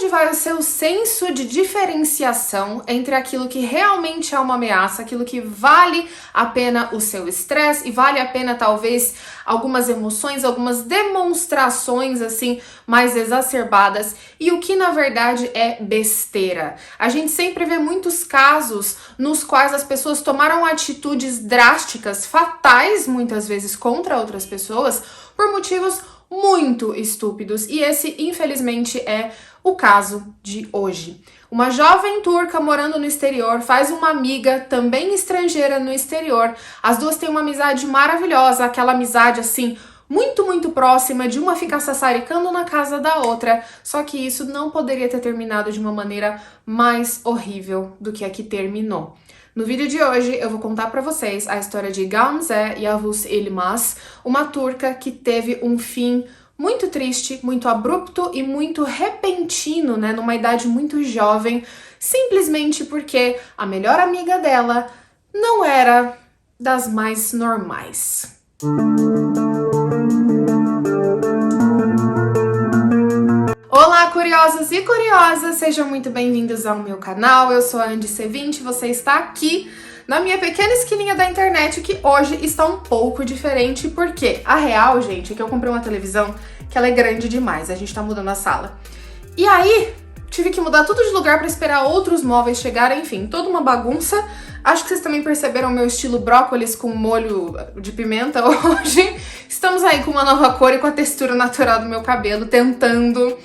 Aonde vai o seu senso de diferenciação entre aquilo que realmente é uma ameaça, aquilo que vale a pena o seu estresse e vale a pena talvez algumas emoções, algumas demonstrações assim mais exacerbadas e o que na verdade é besteira. A gente sempre vê muitos casos nos quais as pessoas tomaram atitudes drásticas, fatais muitas vezes contra outras pessoas por motivos muito estúpidos, e esse infelizmente é o caso de hoje. Uma jovem turca morando no exterior faz uma amiga também estrangeira no exterior. As duas têm uma amizade maravilhosa, aquela amizade assim muito próxima, de uma ficar sassaricando na casa da outra, só que isso não poderia ter terminado de uma maneira mais horrível do que a que terminou. No vídeo de hoje eu vou contar pra vocês a história de Gamze Yavuz Yilmaz, uma turca que teve um fim muito triste, muito abrupto e muito repentino, né, numa idade muito jovem, simplesmente porque a melhor amiga dela não era das mais normais. Olá, curiosos e curiosas! Sejam muito bem-vindos ao meu canal. Eu sou a Andy C20 e você está aqui na minha pequena esquininha da internet, que hoje está um pouco diferente, porque a real, gente, é que eu comprei uma televisão que ela é grande demais. A gente tá mudando a sala. E aí, tive que mudar tudo de lugar para esperar outros móveis chegarem, enfim, toda uma bagunça. Acho que vocês também perceberam o meu estilo brócolis com molho de pimenta hoje. Estamos aí com uma nova cor e com a textura natural do meu cabelo, tentando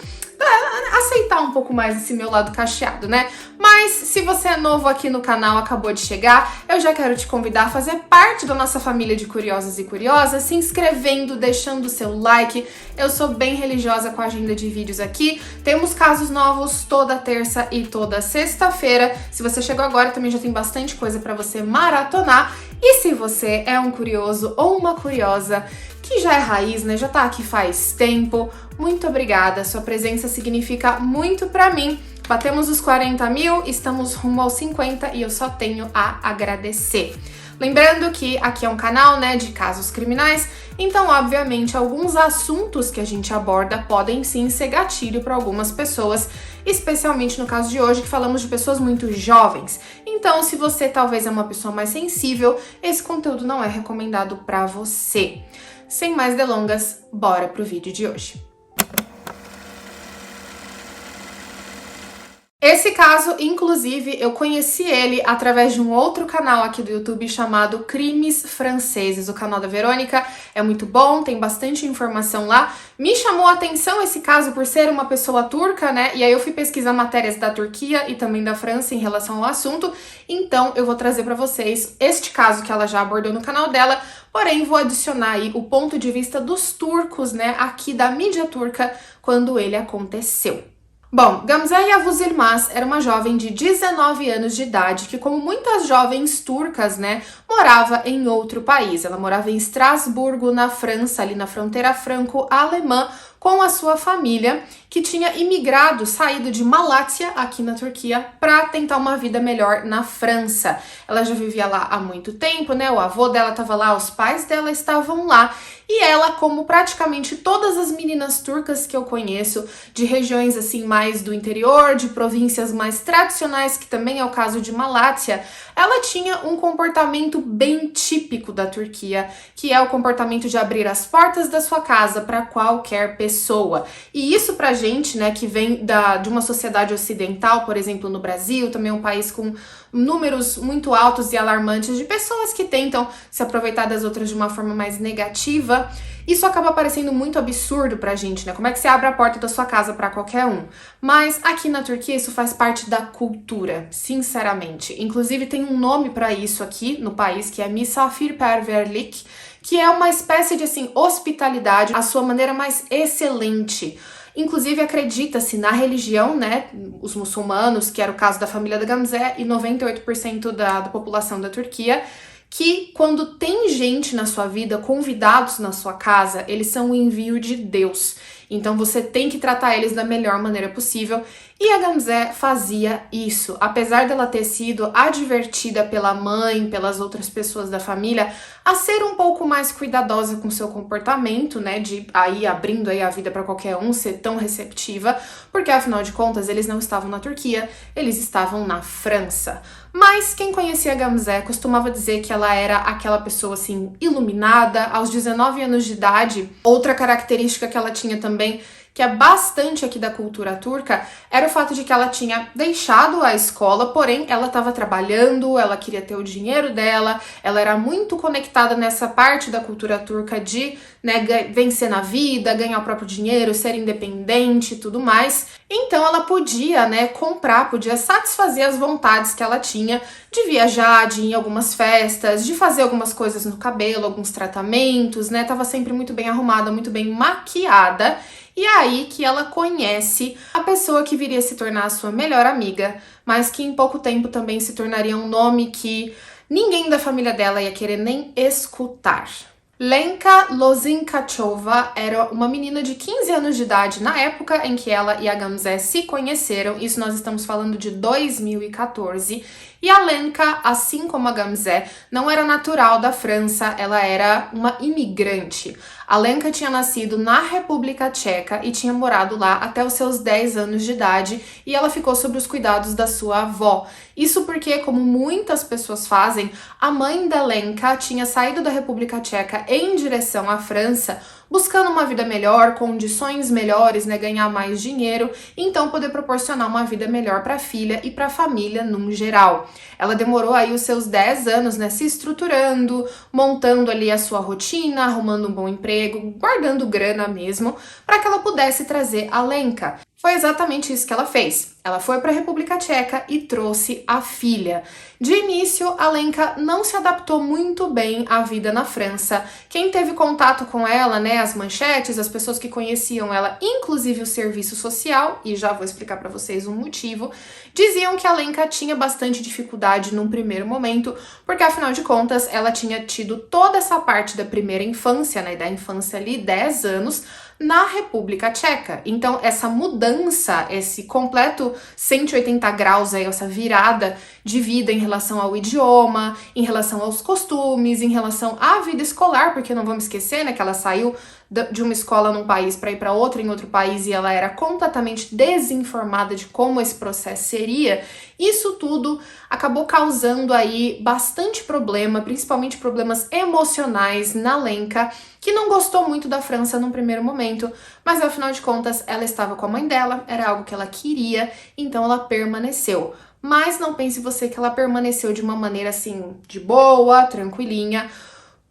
aceitar um pouco mais esse meu lado cacheado, né? Mas se você é novo aqui no canal, acabou de chegar, eu já quero te convidar a fazer parte da nossa família de curiosos e curiosas, se inscrevendo, deixando o seu like. Eu sou bem religiosa com a agenda de vídeos aqui. Temos casos novos toda terça e toda sexta-feira. Se você chegou agora, também já tem bastante coisa pra você maratonar. E se você é um curioso ou uma curiosa que já é raiz, né, já tá aqui faz tempo, muito obrigada, sua presença significa muito pra mim. Batemos os 40 mil, estamos rumo aos 50 e eu só tenho a agradecer. Lembrando que aqui é um canal, né, de casos criminais, então obviamente alguns assuntos que a gente aborda podem sim ser gatilho para algumas pessoas, especialmente no caso de hoje que falamos de pessoas muito jovens. Então, se você talvez é uma pessoa mais sensível, esse conteúdo não é recomendado para você. Sem mais delongas, bora pro vídeo de hoje. Esse caso, inclusive, eu conheci ele através de um outro canal aqui do YouTube chamado Crimes Franceses. O canal da Verônica é muito bom, tem bastante informação lá. Me chamou a atenção esse caso por ser uma pessoa turca, né? E aí eu fui pesquisar matérias da Turquia e também da França em relação ao assunto. Então eu vou trazer pra vocês este caso que ela já abordou no canal dela, porém vou adicionar aí o ponto de vista dos turcos, né? Aqui da mídia turca, quando ele aconteceu. Bom, Gamze Yavuz Yilmaz era uma jovem de 19 anos de idade que, como muitas jovens turcas, né, morava em outro país. Ela morava em Estrasburgo, na França, ali na fronteira franco-alemã, com a sua família, que tinha imigrado, saído de Malásia, aqui na Turquia, para tentar uma vida melhor na França. Ela já vivia lá há muito tempo, né? O avô dela estava lá, os pais dela estavam lá. E ela, como praticamente todas as meninas turcas que eu conheço, de regiões assim mais do interior, de províncias mais tradicionais, que também é o caso de Malásia, ela tinha um comportamento bem típico da Turquia, que é o comportamento de abrir as portas da sua casa para qualquer pessoa. E isso pra gente, né, que vem de uma sociedade ocidental, por exemplo, no Brasil, também é um país com números muito altos e alarmantes de pessoas que tentam se aproveitar das outras de uma forma mais negativa, isso acaba parecendo muito absurdo pra gente, né? Como é que você abre a porta da sua casa pra qualquer um? Mas aqui na Turquia isso faz parte da cultura, sinceramente. Inclusive tem um nome pra isso aqui no país, que é misafirperverlik, que é uma espécie de, assim, hospitalidade, a sua maneira mais excelente. Inclusive, acredita-se na religião, né, os muçulmanos, que era o caso da família da Gamze e 98% da população da Turquia, que quando tem gente na sua vida, convidados na sua casa, eles são o envio de Deus. Então você tem que tratar eles da melhor maneira possível. E a Gamzé fazia isso. Apesar dela ter sido advertida pela mãe, pelas outras pessoas da família, a ser um pouco mais cuidadosa com seu comportamento, né, de aí abrindo aí a vida para qualquer um, ser tão receptiva, porque afinal de contas eles não estavam na Turquia, eles estavam na França. Mas quem conhecia a Gamzé costumava dizer que ela era aquela pessoa assim iluminada, aos 19 anos de idade. Outra característica que ela tinha também, que é bastante aqui da cultura turca, era o fato de que ela tinha deixado a escola, porém ela estava trabalhando, ela queria ter o dinheiro dela, ela era muito conectada nessa parte da cultura turca de, né, vencer na vida, ganhar o próprio dinheiro, ser independente e tudo mais. Então ela podia, né, comprar, podia satisfazer as vontades que ela tinha de viajar, de ir em algumas festas, de fazer algumas coisas no cabelo, alguns tratamentos, né, tava sempre muito bem arrumada, muito bem maquiada. E é aí que ela conhece a pessoa que viria se tornar a sua melhor amiga, mas que em pouco tempo também se tornaria um nome que ninguém da família dela ia querer nem escutar. Lenka Lozinkachova era uma menina de 15 anos de idade na época em que ela e a Gamzé se conheceram. Isso nós estamos falando de 2014. E a Lenka, assim como a Gamzé, não era natural da França, ela era uma imigrante. A Lenka tinha nascido na República Tcheca e tinha morado lá até os seus 10 anos de idade, e ela ficou sob os cuidados da sua avó. Isso porque, como muitas pessoas fazem, a mãe da Lenka tinha saído da República Tcheca em direção à França, buscando uma vida melhor, condições melhores, né, ganhar mais dinheiro, e então poder proporcionar uma vida melhor para a filha e para a família num geral. Ela demorou aí os seus 10 anos, né, se estruturando, montando ali a sua rotina, arrumando um bom emprego, guardando grana mesmo, para que ela pudesse trazer a Lenka. Foi exatamente isso que ela fez. Ela foi para a República Tcheca e trouxe a filha. De início, a Lenka não se adaptou muito bem à vida na França. Quem teve contato com ela, né, as manchetes, as pessoas que conheciam ela, inclusive o serviço social, e já vou explicar para vocês o motivo, diziam que a Lenka tinha bastante dificuldade num primeiro momento, porque afinal de contas ela tinha tido toda essa parte da primeira infância, né, da infância ali, 10 anos, na República Tcheca. Então, essa mudança, esse completo 180 graus aí, essa virada de vida em relação ao idioma, em relação aos costumes, em relação à vida escolar, porque não vamos esquecer, né, que ela saiu de uma escola num país para ir para outra em outro país e ela era completamente desinformada de como esse processo seria. Isso tudo acabou causando aí bastante problema, principalmente problemas emocionais na Lenka, que não gostou muito da França num primeiro momento, mas afinal de contas ela estava com a mãe dela, era algo que ela queria, então ela permaneceu. Mas não pense você que ela permaneceu de uma maneira assim, de boa, tranquilinha,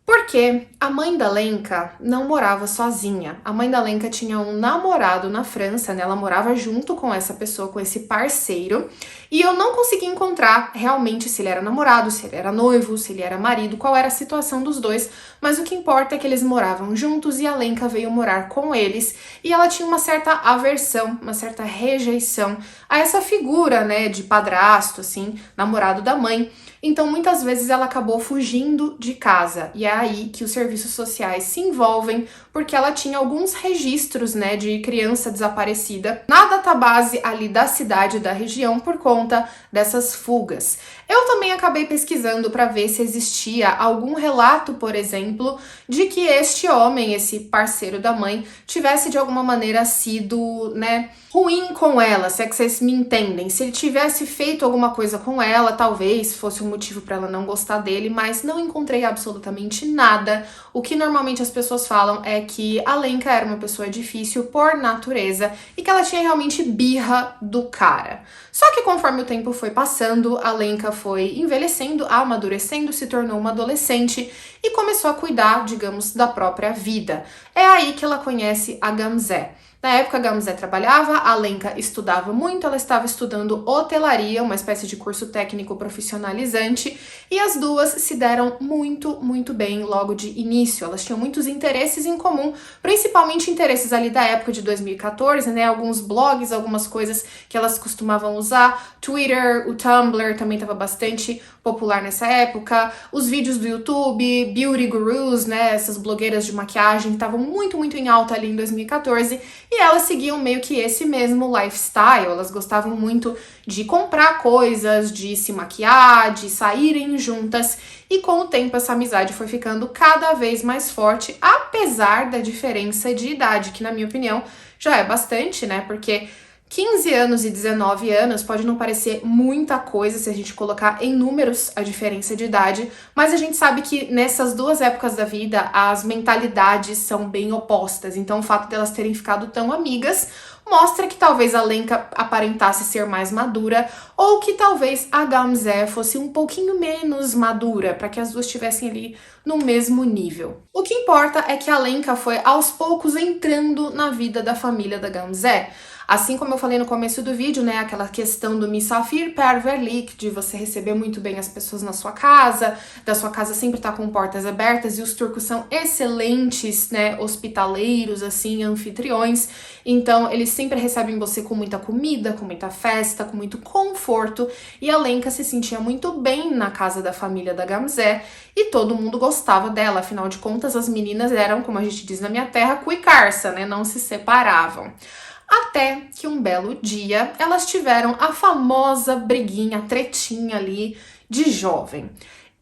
porque a mãe da Lenka não morava sozinha. A mãe da Lenka tinha um namorado na França, né? Ela morava junto com essa pessoa, com esse parceiro. E eu não consegui encontrar realmente se ele era namorado, se ele era noivo, se ele era marido, qual era a situação dos dois. Mas o que importa é que eles moravam juntos e a Lenka veio morar com eles. E ela tinha uma certa aversão, uma certa rejeição a essa figura, né, de padrasto, assim, namorado da mãe. Então, muitas vezes ela acabou fugindo de casa. E é aí que os serviços sociais se envolvem, porque ela tinha alguns registros, né, de criança desaparecida na database ali da cidade, da região, por conta dessas fugas. Eu também acabei pesquisando para ver se existia algum relato, por exemplo, de que este homem, esse parceiro da mãe, tivesse de alguma maneira sido, né, ruim com ela, se é que vocês me entendem. Se ele tivesse feito alguma coisa com ela, talvez fosse um motivo para ela não gostar dele, mas não encontrei absolutamente nada. O que normalmente as pessoas falam é que a Lenka era uma pessoa difícil por natureza e que ela tinha realmente birra do cara. Só que conforme o tempo foi passando, a Lenka foi envelhecendo, amadurecendo, se tornou uma adolescente e começou a cuidar, digamos, da própria vida. É aí que ela conhece a Gamzé. Na época, a Gamzé trabalhava, a Lenka estudava muito, ela estava estudando hotelaria, uma espécie de curso técnico profissionalizante, e as duas se deram muito bem logo de início. Elas tinham muitos interesses em comum, principalmente interesses ali da época de 2014, né? Alguns blogs, algumas coisas que elas costumavam usar, Twitter, o Tumblr também estava bastante popular nessa época, os vídeos do YouTube, Beauty Gurus, né? Essas blogueiras de maquiagem estavam muito em alta ali em 2014. e elas seguiam meio que esse mesmo lifestyle. Elas gostavam muito de comprar coisas, de se maquiar, de saírem juntas, e com o tempo essa amizade foi ficando cada vez mais forte, apesar da diferença de idade, que na minha opinião já é bastante, né? Porque 15 anos e 19 anos pode não parecer muita coisa se a gente colocar em números a diferença de idade, mas a gente sabe que nessas duas épocas da vida as mentalidades são bem opostas, então o fato delas terem ficado tão amigas mostra que talvez a Lenka aparentasse ser mais madura, ou que talvez a Gamze fosse um pouquinho menos madura, para que as duas estivessem ali no mesmo nível. O que importa é que a Lenka foi aos poucos entrando na vida da família da Gamze. Assim como eu falei no começo do vídeo, né, aquela questão do misafir perverlik, de você receber muito bem as pessoas na sua casa, da sua casa sempre estar com portas abertas, e os turcos são excelentes, né, hospitaleiros, assim, anfitriões, então eles sempre recebem você com muita comida, com muita festa, com muito conforto, e a Lenka se sentia muito bem na casa da família da Gamze, e todo mundo gostava dela, afinal de contas as meninas eram, como a gente diz na minha terra, cuicarça, né, não se separavam. Até que um belo dia elas tiveram a famosa briguinha, a tretinha ali de jovem.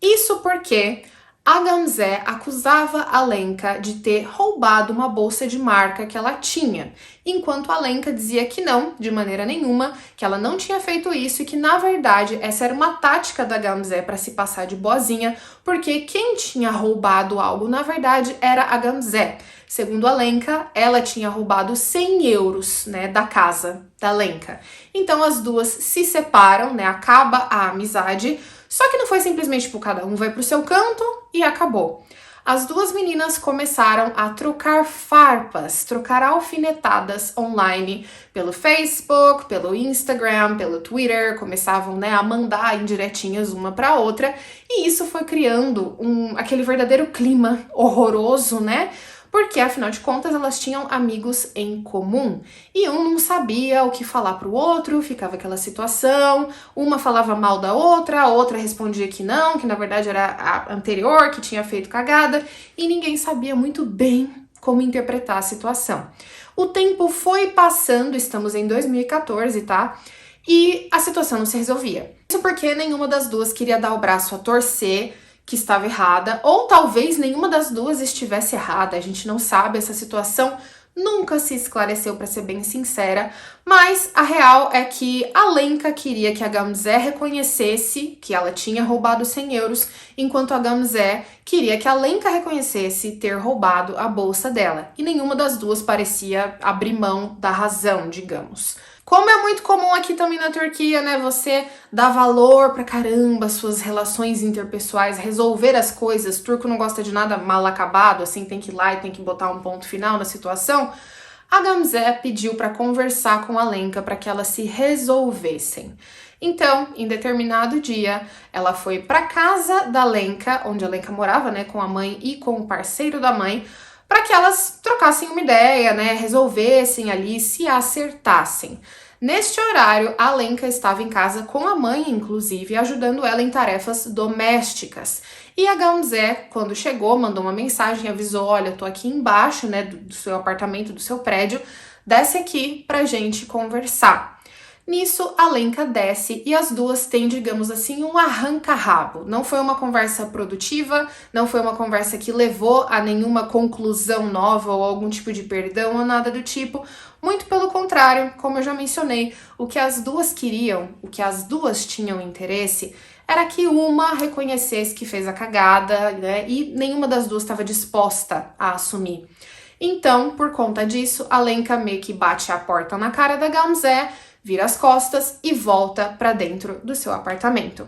Isso porque a Gamze acusava a Lenka de ter roubado uma bolsa de marca que ela tinha, enquanto a Lenka dizia que não, de maneira nenhuma, que ela não tinha feito isso e que, na verdade, essa era uma tática da Gamze para se passar de boazinha, porque quem tinha roubado algo, na verdade, era a Gamze. Segundo a Lenka, ela tinha roubado 100 euros, né, da casa da Lenka. Então as duas se separam, né, acaba a amizade, só que não foi simplesmente tipo, cada um vai pro seu canto e acabou. As duas meninas começaram a trocar farpas, trocar alfinetadas online pelo Facebook, pelo Instagram, pelo Twitter, começavam, né, a mandar indiretinhas uma para outra, e isso foi criando aquele verdadeiro clima horroroso, né? Porque, afinal de contas, elas tinham amigos em comum. E um não sabia o que falar pro outro, ficava aquela situação, uma falava mal da outra, a outra respondia que não, que na verdade era a anterior, que tinha feito cagada, e ninguém sabia muito bem como interpretar a situação. O tempo foi passando, estamos em 2014, tá? E a situação não se resolvia. Isso porque nenhuma das duas queria dar o braço a torcer, que estava errada, ou talvez nenhuma das duas estivesse errada, a gente não sabe, essa situação nunca se esclareceu, para ser bem sincera, mas a real é que a Lenka queria que a Gamze reconhecesse que ela tinha roubado 100 euros, enquanto a Gamze queria que a Lenka reconhecesse ter roubado a bolsa dela, e nenhuma das duas parecia abrir mão da razão, digamos. Como é muito comum aqui também na Turquia, né, você dá valor pra caramba às suas relações interpessoais, resolver as coisas, turco não gosta de nada mal acabado, assim, tem que ir lá e tem que botar um ponto final na situação. A Gamze pediu para conversar com a Lenka para que elas se resolvessem. Então, em determinado dia, ela foi para casa da Lenka, onde a Lenka morava, né, com a mãe e com o parceiro da mãe, para que elas trocassem uma ideia, né, resolvessem ali, se acertassem. Neste horário, a Lenka estava em casa com a mãe, inclusive, ajudando ela em tarefas domésticas. E a Gamze, quando chegou, mandou uma mensagem, avisou, olha, tô aqui embaixo, né, do seu apartamento, do seu prédio, desce aqui pra gente conversar. Nisso, a Lenka desce e as duas têm, digamos assim, um arranca-rabo. Não foi uma conversa produtiva, não foi uma conversa que levou a nenhuma conclusão nova ou algum tipo de perdão ou nada do tipo. Muito pelo contrário, como eu já mencionei, o que as duas queriam, o que as duas tinham interesse, era que uma reconhecesse que fez a cagada, né, e nenhuma das duas estava disposta a assumir. Então, por conta disso, a Lenka meio que bate a porta na cara da Gamze, vira as costas e volta para dentro do seu apartamento.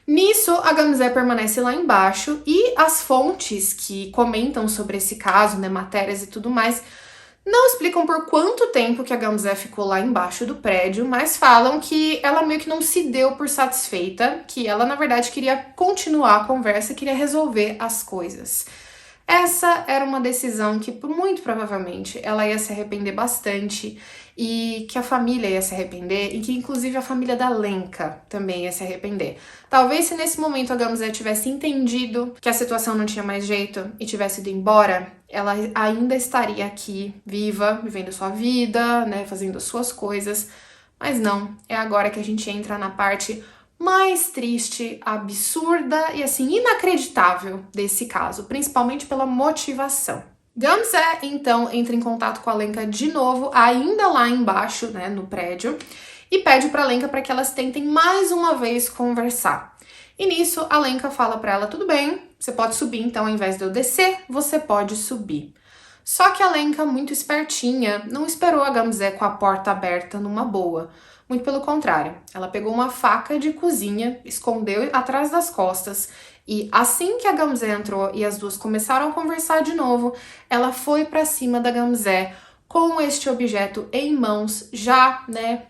Nisso, a Gamze permanece lá embaixo e as fontes que comentam sobre esse caso, né, matérias e tudo mais, não explicam por quanto tempo que a Gamze ficou lá embaixo do prédio, mas falam que ela meio que não se deu por satisfeita, que ela, na verdade, queria continuar a conversa, queria resolver as coisas. Essa era uma decisão que, muito provavelmente, ela ia se arrepender bastante e que a família ia se arrepender e que, inclusive, a família da Lenka também ia se arrepender. Talvez se nesse momento a Gamze tivesse entendido que a situação não tinha mais jeito e tivesse ido embora, ela ainda estaria aqui, viva, vivendo sua vida, né, fazendo as suas coisas. Mas não, é agora que a gente entra na parte mais triste, absurda e assim, inacreditável desse caso, principalmente pela motivação. Gamzee, então, entra em contato com a Lenka de novo, ainda lá embaixo, né, no prédio, e pede pra Lenka para que elas tentem mais uma vez conversar. E nisso, a Lenka fala pra ela, tudo bem, você pode subir, então, ao invés de eu descer, você pode subir. Só que a Lenka, muito espertinha, não esperou a Gamzee com a porta aberta numa boa. Muito pelo contrário, ela pegou uma faca de cozinha, escondeu atrás das costas e assim que a Gamzee entrou e as duas começaram a conversar de novo, ela foi pra cima da Gamzee com este objeto em mãos, já, né,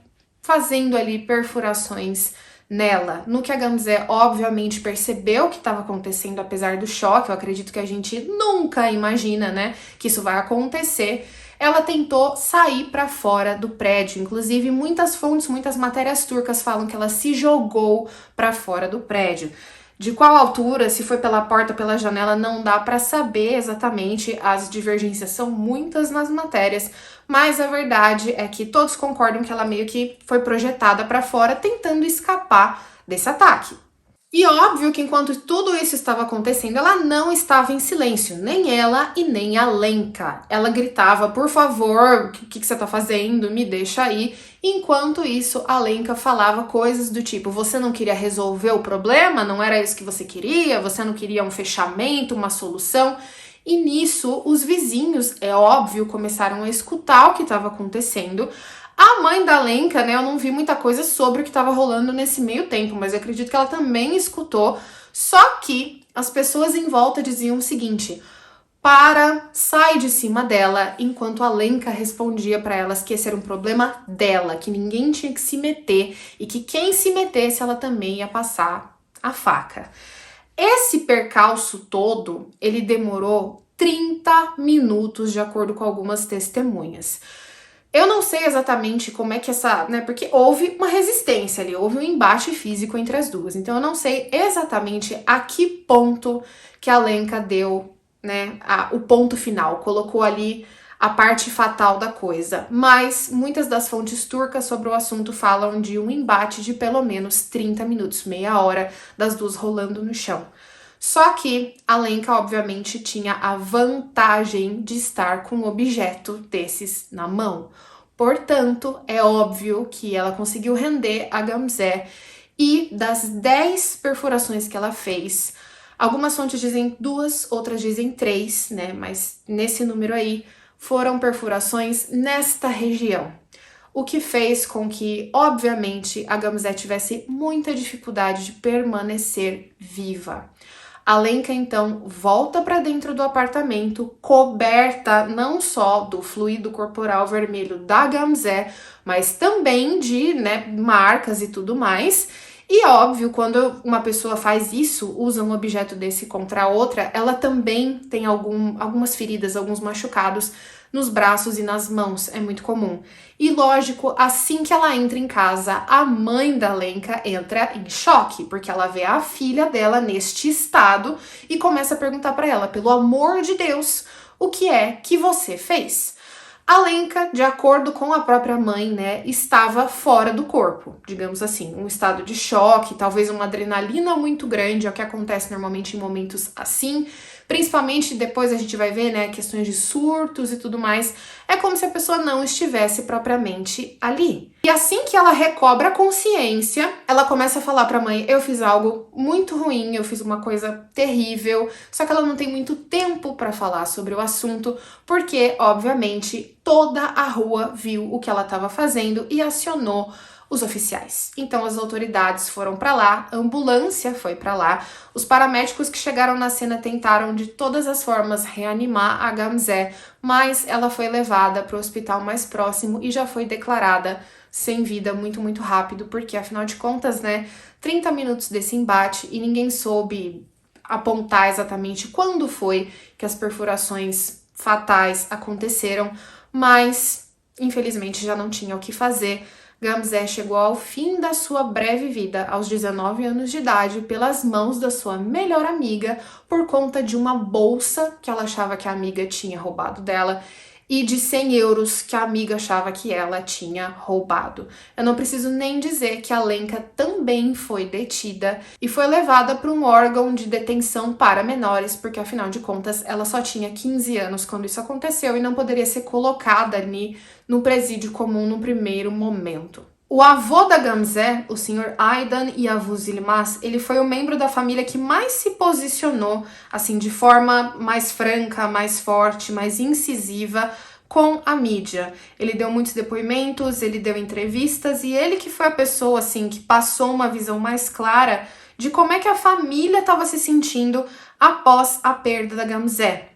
fazendo ali perfurações nela. No que a Gamzee obviamente percebeu o que estava acontecendo, apesar do choque, eu acredito que a gente nunca imagina, né, que isso vai acontecer. Ela tentou sair para fora do prédio. Inclusive, muitas fontes, muitas matérias turcas falam que ela se jogou para fora do prédio. De qual altura, se foi pela porta, pela janela, não dá para saber exatamente, as divergências são muitas nas matérias, mas a verdade é que todos concordam que ela meio que foi projetada para fora tentando escapar desse ataque. E óbvio que enquanto tudo isso estava acontecendo, ela não estava em silêncio, nem ela e nem a Lenka. Ela gritava, por favor, o que você tá fazendo? Me deixa aí. Enquanto isso, a Lenka falava coisas do tipo, você não queria resolver o problema? Não era isso que você queria? Você não queria um fechamento, uma solução? E nisso, os vizinhos, é óbvio, começaram a escutar o que estava acontecendo. A mãe da Lenka, né, eu não vi muita coisa sobre o que estava rolando nesse meio tempo, mas eu acredito que ela também escutou, só que as pessoas em volta diziam o seguinte, sai de cima dela, enquanto a Lenka respondia para elas que esse era um problema dela, que ninguém tinha que se meter e que quem se metesse ela também ia passar a faca. Esse percalço todo, ele demorou 30 minutos, de acordo com algumas testemunhas. Eu não sei exatamente como é que né, porque houve uma resistência ali, houve um embate físico entre as duas. Então eu não sei exatamente a que ponto que a Lenka deu, né, o ponto final, colocou ali a parte fatal da coisa. Mas muitas das fontes turcas sobre o assunto falam de um embate de pelo menos 30 minutos, meia hora das duas rolando no chão. Só que a Lenka, obviamente, tinha a vantagem de estar com um objeto desses na mão. Portanto, é óbvio que ela conseguiu render a Gamzee e das 10 perfurações que ela fez, algumas fontes dizem 2, outras dizem 3, né? Mas nesse número aí foram perfurações nesta região. O que fez com que, obviamente, a Gamzee tivesse muita dificuldade de permanecer viva. A Lenka, então, volta para dentro do apartamento, coberta não só do fluido corporal vermelho da Gamzee, mas também de, né, marcas e tudo mais. E óbvio, quando uma pessoa faz isso, usa um objeto desse contra outra, ela também tem algumas feridas, alguns machucados nos braços e nas mãos, é muito comum. E lógico, assim que ela entra em casa, a mãe da Lenka entra em choque, porque ela vê a filha dela neste estado e começa a perguntar para ela, pelo amor de Deus, o que é que você fez? A Lenka, de acordo com a própria mãe, né, estava fora do corpo, digamos assim, um estado de choque, talvez uma adrenalina muito grande, é o que acontece normalmente em momentos assim, principalmente depois a gente vai ver, né, questões de surtos e tudo mais, é como se a pessoa não estivesse propriamente ali. E assim que ela recobra a consciência, ela começa a falar pra mãe, eu fiz algo muito ruim, eu fiz uma coisa terrível, só que ela não tem muito tempo pra falar sobre o assunto, porque, obviamente, toda a rua viu o que ela estava fazendo e acionou os oficiais. Então as autoridades foram para lá, a ambulância foi para lá, os paramédicos que chegaram na cena tentaram de todas as formas reanimar a Gamzee, mas ela foi levada para o hospital mais próximo e já foi declarada sem vida muito rápido, porque afinal de contas, né, 30 minutos desse embate e ninguém soube apontar exatamente quando foi que as perfurações fatais aconteceram, mas infelizmente já não tinha o que fazer. Gamze chegou ao fim da sua breve vida, aos 19 anos de idade, pelas mãos da sua melhor amiga, por conta de uma bolsa que ela achava que a amiga tinha roubado dela e de 100 euros que a amiga achava que ela tinha roubado. Eu não preciso nem dizer que a Lenka também foi detida e foi levada para um órgão de detenção para menores, porque afinal de contas ela só tinha 15 anos quando isso aconteceu e não poderia ser colocada ali no presídio comum no primeiro momento. O avô da Gamze, o Sr. Aydan Yavuz Yilmaz, ele foi o membro da família que mais se posicionou, assim, de forma mais franca, mais forte, mais incisiva com a mídia. Ele deu muitos depoimentos, ele deu entrevistas e ele que foi a pessoa, assim, que passou uma visão mais clara de como é que a família estava se sentindo após a perda da Gamze.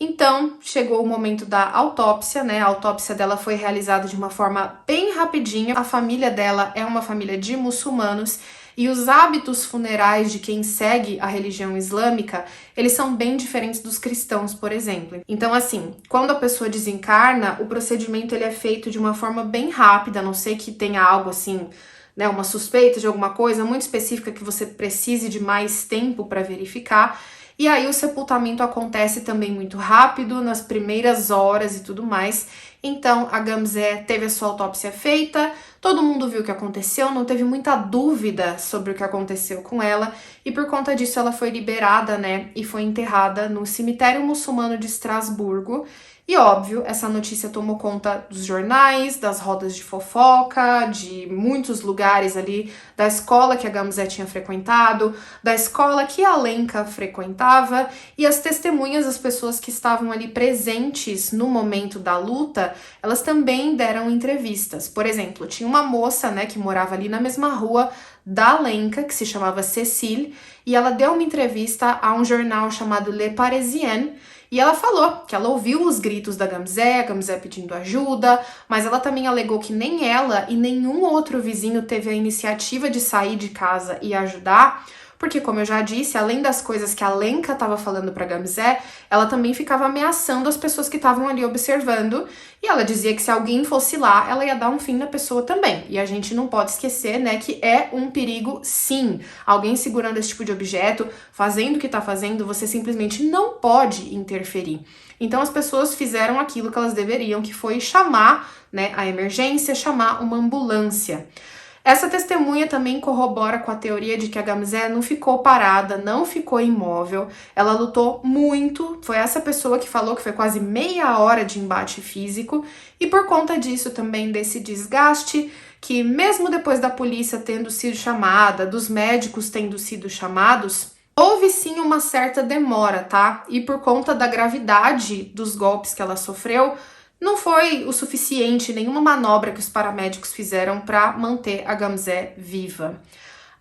Então, chegou o momento da autópsia, né? A autópsia dela foi realizada de uma forma bem rapidinha. A família dela é uma família de muçulmanos e os hábitos funerais de quem segue a religião islâmica, eles são bem diferentes dos cristãos, por exemplo. Então, assim, quando a pessoa desencarna, o procedimento ele é feito de uma forma bem rápida, a não ser que tenha algo assim, né, uma suspeita de alguma coisa muito específica que você precise de mais tempo para verificar. E aí o sepultamento acontece também muito rápido, nas primeiras horas e tudo mais. Então a Gamze teve a sua autópsia feita, todo mundo viu o que aconteceu, não teve muita dúvida sobre o que aconteceu com ela. E por conta disso ela foi liberada, né, e foi enterrada no cemitério muçulmano de Estrasburgo. E óbvio, essa notícia tomou conta dos jornais, das rodas de fofoca, de muitos lugares ali, da escola que a Gamze tinha frequentado, da escola que a Lenka frequentava, e as testemunhas, as pessoas que estavam ali presentes no momento da luta, elas também deram entrevistas. Por exemplo, tinha uma moça, né, que morava ali na mesma rua da Lenka, que se chamava Cécile, e ela deu uma entrevista a um jornal chamado Le Parisien, e ela falou que ela ouviu os gritos da Gamze, a Gamze pedindo ajuda, mas ela também alegou que nem ela e nenhum outro vizinho teve a iniciativa de sair de casa e ajudar, porque, como eu já disse, além das coisas que a Lenka estava falando para Gamze, ela também ficava ameaçando as pessoas que estavam ali observando, e ela dizia que se alguém fosse lá, ela ia dar um fim na pessoa também. E a gente não pode esquecer, né, que é um perigo, sim. Alguém segurando esse tipo de objeto, fazendo o que está fazendo, você simplesmente não pode interferir. Então as pessoas fizeram aquilo que elas deveriam, que foi chamar, né, a emergência, chamar uma ambulância. Essa testemunha também corrobora com a teoria de que a Gamze não ficou parada, não ficou imóvel, ela lutou muito, foi essa pessoa que falou que foi quase meia hora de embate físico, e por conta disso também, desse desgaste, que mesmo depois da polícia tendo sido chamada, dos médicos tendo sido chamados, houve sim uma certa demora, tá? E por conta da gravidade dos golpes que ela sofreu, não foi o suficiente, nenhuma manobra que os paramédicos fizeram para manter a Gamze viva.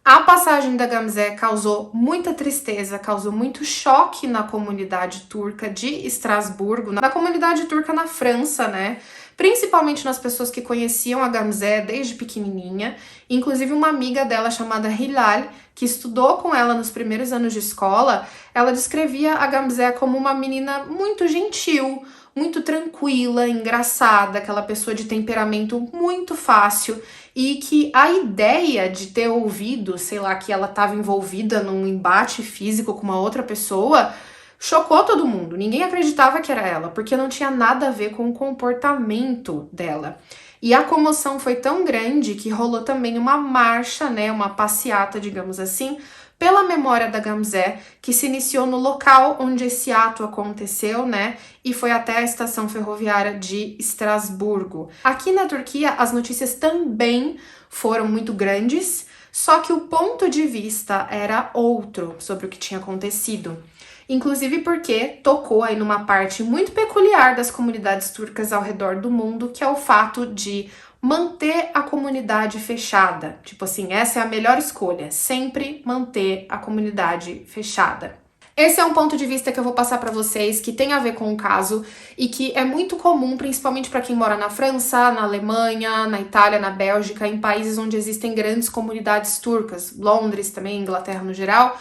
A passagem da Gamze causou muita tristeza, causou muito choque na comunidade turca de Estrasburgo, na comunidade turca na França, né? Principalmente nas pessoas que conheciam a Gamze desde pequenininha, inclusive uma amiga dela chamada Hilal, que estudou com ela nos primeiros anos de escola, ela descrevia a Gamze como uma menina muito gentil, muito tranquila, engraçada, aquela pessoa de temperamento muito fácil, e que a ideia de ter ouvido, sei lá, que ela estava envolvida num embate físico com uma outra pessoa, chocou todo mundo. Ninguém acreditava que era ela, porque não tinha nada a ver com o comportamento dela. E a comoção foi tão grande que rolou também uma marcha, né, uma passeata, digamos assim, pela memória da Gamze, que se iniciou no local onde esse ato aconteceu, né, e foi até a estação ferroviária de Estrasburgo. Aqui na Turquia, as notícias também foram muito grandes, só que o ponto de vista era outro sobre o que tinha acontecido. Inclusive porque tocou aí numa parte muito peculiar das comunidades turcas ao redor do mundo, que é o fato de manter a comunidade fechada. Tipo assim, essa é a melhor escolha, sempre manter a comunidade fechada. Esse é um ponto de vista que eu vou passar para vocês, que tem a ver com o caso e que é muito comum, principalmente para quem mora na França, na Alemanha, na Itália, na Bélgica, em países onde existem grandes comunidades turcas, Londres também, Inglaterra no geral.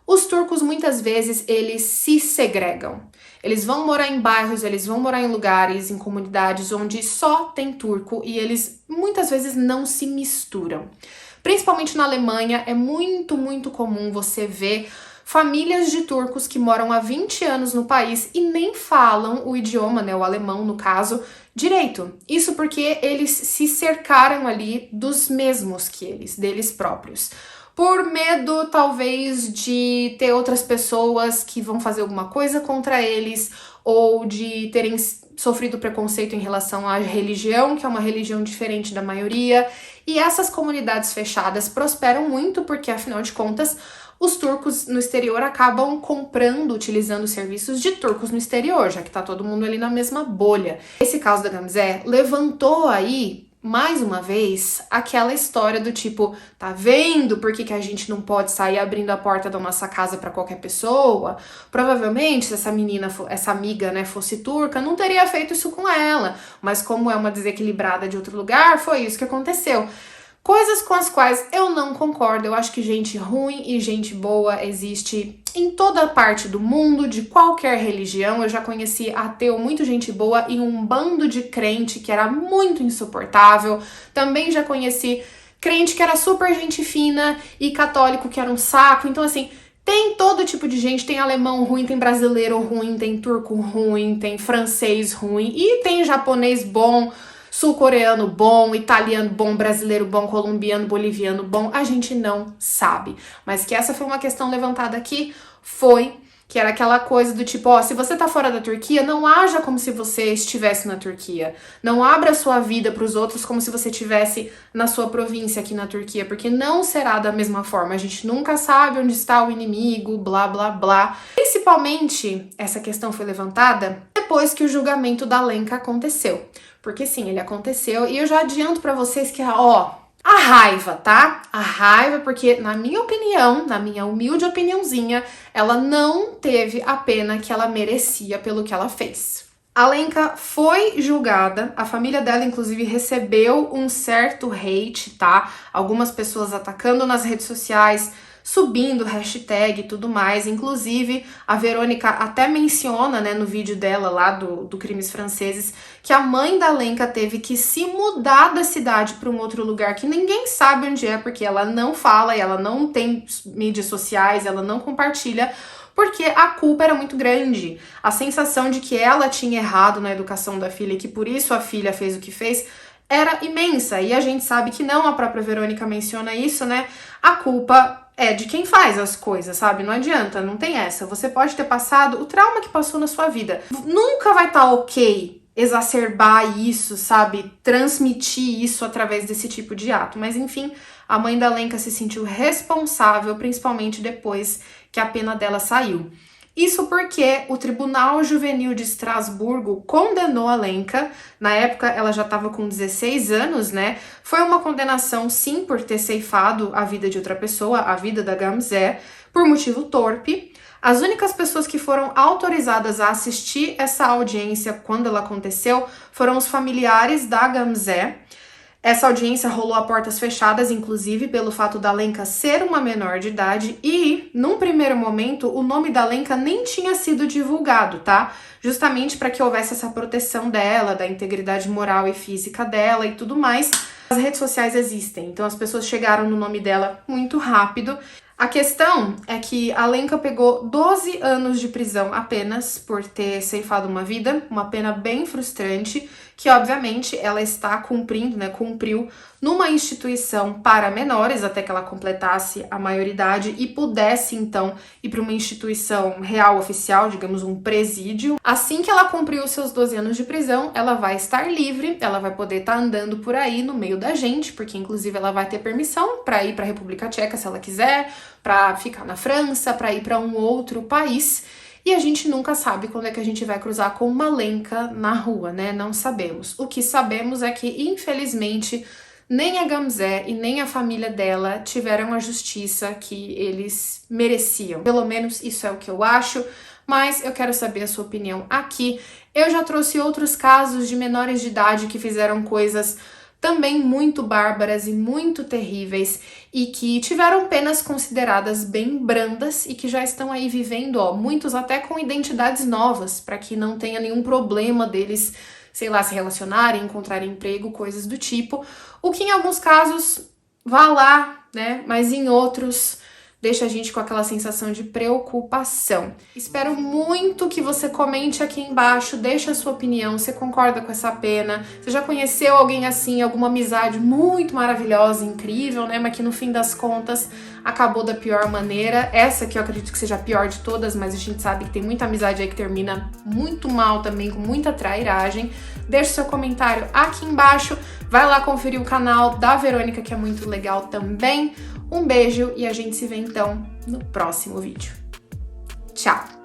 Os turcos, muitas vezes, eles se segregam. Eles vão morar em bairros, eles vão morar em lugares, em comunidades onde só tem turco e eles, muitas vezes, não se misturam. Principalmente na Alemanha, é muito comum você ver famílias de turcos que moram há 20 anos no país e nem falam o idioma, né, o alemão no caso, direito. Isso porque eles se cercaram ali dos mesmos que eles, deles próprios. Por medo, talvez, de ter outras pessoas que vão fazer alguma coisa contra eles ou de terem sofrido preconceito em relação à religião, que é uma religião diferente da maioria. E essas comunidades fechadas prosperam muito porque, afinal de contas, os turcos no exterior acabam comprando, utilizando serviços de turcos no exterior, já que tá todo mundo ali na mesma bolha. Esse caso da Gamze levantou aí, mais uma vez, aquela história do tipo, tá vendo por que a gente não pode sair abrindo a porta da nossa casa para qualquer pessoa? Provavelmente, se essa menina, essa amiga, né, fosse turca, não teria feito isso com ela, mas como é uma desequilibrada de outro lugar, foi isso que aconteceu. Coisas com as quais eu não concordo. Eu acho que gente ruim e gente boa existe em toda parte do mundo, de qualquer religião. Eu já conheci ateu, muito gente boa, e um bando de crente que era muito insuportável. Também já conheci crente que era super gente fina e católico que era um saco. Então, assim, tem todo tipo de gente. Tem alemão ruim, tem brasileiro ruim, tem turco ruim, tem francês ruim e tem japonês bom, sul-coreano bom, italiano bom, brasileiro bom, colombiano, boliviano bom, a gente não sabe. Mas que essa foi uma questão levantada aqui, que era aquela coisa do tipo, ó, se você tá fora da Turquia, não haja como se você estivesse na Turquia. Não abra sua vida pros outros como se você estivesse na sua província aqui na Turquia, porque não será da mesma forma. A gente nunca sabe onde está o inimigo, blá, blá, blá. Principalmente, essa questão foi levantada depois que o julgamento da Lenka aconteceu. Porque sim, ele aconteceu e eu já adianto pra vocês que, ó, a raiva, tá? A raiva, porque na minha opinião, na minha humilde opiniãozinha, ela não teve a pena que ela merecia pelo que ela fez. A Lenka foi julgada, a família dela inclusive recebeu um certo hate, tá? Algumas pessoas atacando nas redes sociais, subindo hashtag e tudo mais. Inclusive, a Verônica até menciona, né, no vídeo dela lá do Crimes Franceses, que a mãe da Lenka teve que se mudar da cidade para um outro lugar que ninguém sabe onde é, porque ela não fala, ela não tem mídias sociais, ela não compartilha, porque a culpa era muito grande. A sensação de que ela tinha errado na educação da filha e que por isso a filha fez o que fez era imensa. E a gente sabe que não, a própria Verônica menciona isso, né? A culpa é de quem faz as coisas, sabe? Não adianta, não tem essa. Você pode ter passado o trauma que passou na sua vida. Nunca vai estar ok exacerbar isso, sabe? Transmitir isso através desse tipo de ato. Mas enfim, a mãe da Lenka se sentiu responsável, principalmente depois que a pena dela saiu. Isso porque o Tribunal Juvenil de Estrasburgo condenou a Lenka. Na época, ela já estava com 16 anos, né? Foi uma condenação, sim, por ter ceifado a vida de outra pessoa, a vida da Gamze, por motivo torpe. As únicas pessoas que foram autorizadas a assistir essa audiência quando ela aconteceu foram os familiares da Gamze. Essa audiência rolou a portas fechadas, inclusive pelo fato da Lenka ser uma menor de idade e, num primeiro momento, o nome da Lenka nem tinha sido divulgado, tá? Justamente para que houvesse essa proteção dela, da integridade moral e física dela e tudo mais. As redes sociais existem, então as pessoas chegaram no nome dela muito rápido. A questão é que a Lenka pegou 12 anos de prisão apenas por ter ceifado uma vida, uma pena bem frustrante, que obviamente ela está cumprindo, né, cumpriu numa instituição para menores até que ela completasse a maioridade e pudesse então ir para uma instituição real oficial, digamos um presídio. Assim que ela cumpriu os seus 12 anos de prisão, ela vai estar livre, ela vai poder estar andando por aí no meio da gente, porque inclusive ela vai ter permissão para ir para a República Tcheca se ela quiser, para ficar na França, para ir para um outro país. E a gente nunca sabe quando é que a gente vai cruzar com uma Lenka na rua, né? Não sabemos. O que sabemos é que, infelizmente, nem a Gamze e nem a família dela tiveram a justiça que eles mereciam. Pelo menos isso é o que eu acho, mas eu quero saber a sua opinião aqui. Eu já trouxe outros casos de menores de idade que fizeram coisas também muito bárbaras e muito terríveis, e que tiveram penas consideradas bem brandas e que já estão aí vivendo, muitos até com identidades novas, para que não tenha nenhum problema deles, sei lá, se relacionarem, encontrarem emprego, coisas do tipo. O que em alguns casos vá lá, né? Mas em outros deixa a gente com aquela sensação de preocupação. Espero muito que você comente aqui embaixo, deixe a sua opinião, você concorda com essa pena? Você já conheceu alguém assim, alguma amizade muito maravilhosa, incrível, né? Mas que no fim das contas acabou da pior maneira. Essa que eu acredito que seja a pior de todas, mas a gente sabe que tem muita amizade aí que termina muito mal também, com muita trairagem. Deixe seu comentário aqui embaixo. Vai lá conferir o canal da Verônica, que é muito legal também. Um beijo e a gente se vê então no próximo vídeo. Tchau!